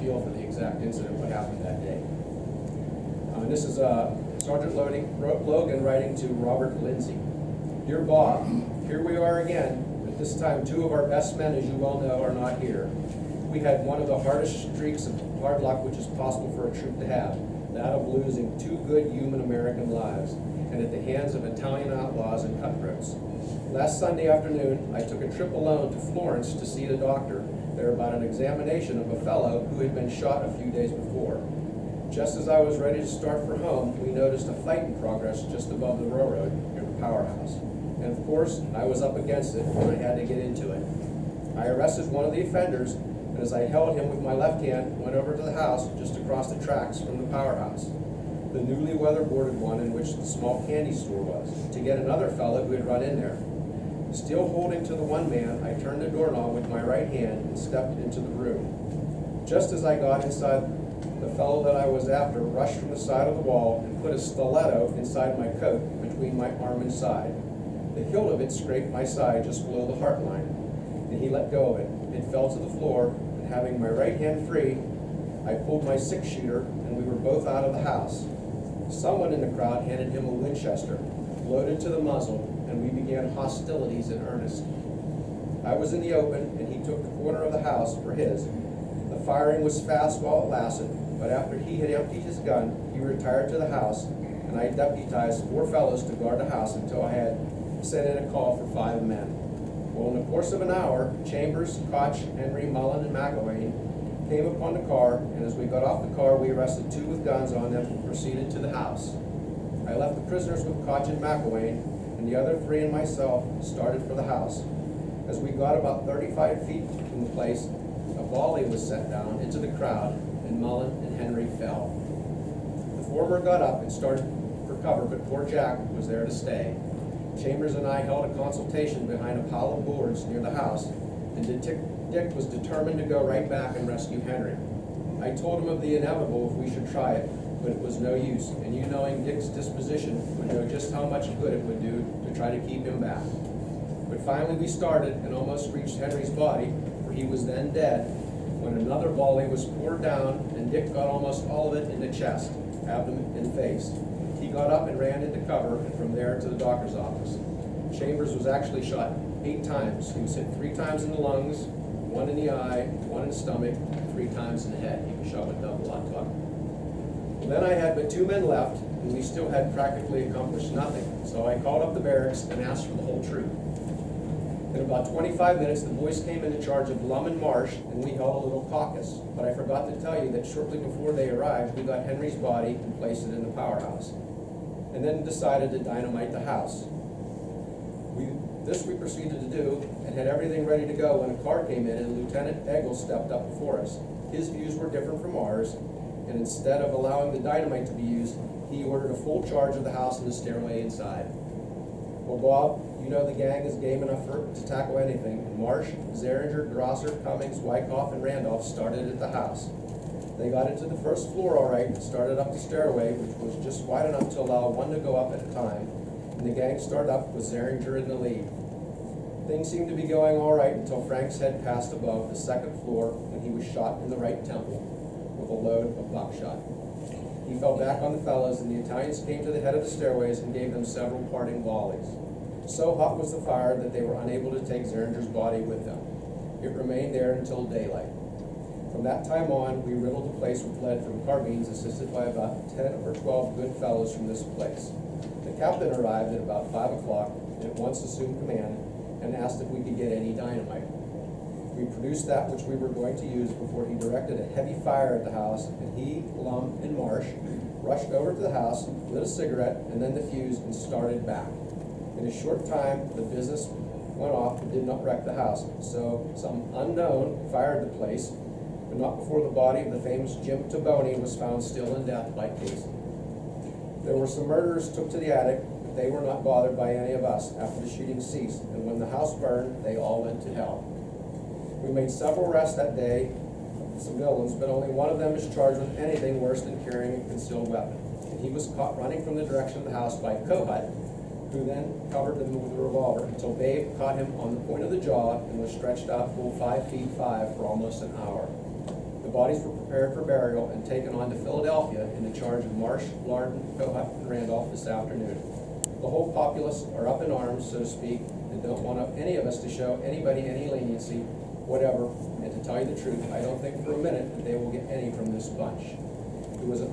feel for the exact incident, what happened that day. This is Sergeant Logan writing to Robert Lindsay. Dear Bob, here we are again, but this time two of our best men, as you well know, are not here. We had one of the hardest streaks of hard luck which is possible for a troop to have, that of losing two good human American lives, and at the hands of Italian outlaws and cutthroats. Last Sunday afternoon, I took a trip alone to Florence to see the doctor there about an examination of a fellow who had been shot a few days before. Just as I was ready to start for home, we noticed a fight in progress just above the railroad near the powerhouse. And of course, I was up against it and I had to get into it. I arrested one of the offenders, and as I held him with my left hand, went over to the house just across the tracks from the powerhouse, the newly weatherboarded one in which the small candy store was, to get another fellow who had run in there. Still holding to the one man, I turned the doorknob with my right hand and stepped into the room. Just as I got inside, the fellow that I was after rushed from the side of the wall and put a stiletto inside my coat between my arm and side. The hilt of it scraped my side just below the heart line, and he let go of it. It fell to the floor, and having my right hand free, I pulled my six-shooter, and we were both out of the house. Someone in the crowd handed him a Winchester, loaded to the muzzle, and we began hostilities in earnest. I was in the open, and he took the corner of the house for his. The firing was fast while it lasted, but after he had emptied his gun, he retired to the house, and I deputized 4 fellows to guard the house until I had sent in a call for 5 men. Well, in the course of an hour, Chambers, Koch, Henry, Mullen, and McElwain came upon the car, and as we got off the car, we arrested 2 with guns on them and proceeded to the house. I left the prisoners with Koch and McElwain, and the other 3 and myself started for the house. As we got about 35 feet from the place, a volley was sent down into the crowd, and Mullen and Henry fell. The former got up and started for cover, but poor Jack was there to stay. Chambers and I held a consultation behind a pile of boards near the house, and Dick was determined to go right back and rescue Henry. I told him of the inevitable if we should try it, but it was no use, and you knowing Dick's disposition would know just how much good it would do to try to keep him back. But finally we started and almost reached Henry's body, for he was then dead, when another volley was poured down, and Dick got almost all of it in the chest, abdomen, and face. He got up and ran into cover, and from there to the doctor's office. Chambers was actually shot 8 times. He was hit 3 times in the lungs, 1 in the eye, 1 in the stomach, 3 times in the head. He was shot with double auto. Then I had but 2 men left, and we still had practically accomplished nothing. So I called up the barracks and asked for the whole troop. In about 25 minutes, the boys came into charge of Lum and Marsh, and we held a little caucus. But I forgot to tell you that shortly before they arrived, we got Henry's body and placed it in the powerhouse, and then decided to dynamite the house. This we proceeded to do, and had everything ready to go when a car came in and Lieutenant Eggle stepped up before us. His views were different from ours, and instead of allowing the dynamite to be used, he ordered a full charge of the house and the stairway inside. Well, Bob, you know the gang is game enough to tackle anything, and Marsh, Zeringer, Grosser, Cummings, Wyckoff, and Randolph started at the house. They got into the first floor all right and started up the stairway, which was just wide enough to allow one to go up at a time, and the gang started up with Zeringer in the lead. Things seemed to be going all right until Frank's head passed above the 2nd floor, and he was shot in the right temple with a load of buckshot. He fell back on the fellows, and the Italians came to the head of the stairways and gave them several parting volleys. So hot was the fire that they were unable to take Zeringer's body with them. It remained there until daylight. From that time on, we riddled the place with lead from carbines, assisted by about 10 or 12 good fellows from this place. The captain arrived at about 5 o'clock and at once assumed command and asked if we could get any dynamite. We produced that which we were going to use before he directed a heavy fire at the house, and he, Lum, and Marsh rushed over to the house, lit a cigarette, and then the fuse, and started back. In a short time, the business went off and did not wreck the house, so some unknown fired the place, but not before the body of the famous Jim Taboni was found still in death by Casey. There were some murderers took to the attic, but they were not bothered by any of us after the shooting ceased, and when the house burned, they all went to hell. We made several arrests that day of civilians, but only one of them is charged with anything worse than carrying a concealed weapon, and he was caught running from the direction of the house by Kohut, who then covered him with a revolver until Babe caught him on the point of the jaw and was stretched out full 5 feet 5 for almost an hour. The bodies were prepared for burial and taken on to Philadelphia in the charge of Marsh, Lardon, Cohut, and Randolph this afternoon. The whole populace are up in arms, so to speak, and don't want any of us to show anybody any leniency, whatever, and to tell you the truth, I don't think for a minute that they will get any from this bunch. It was an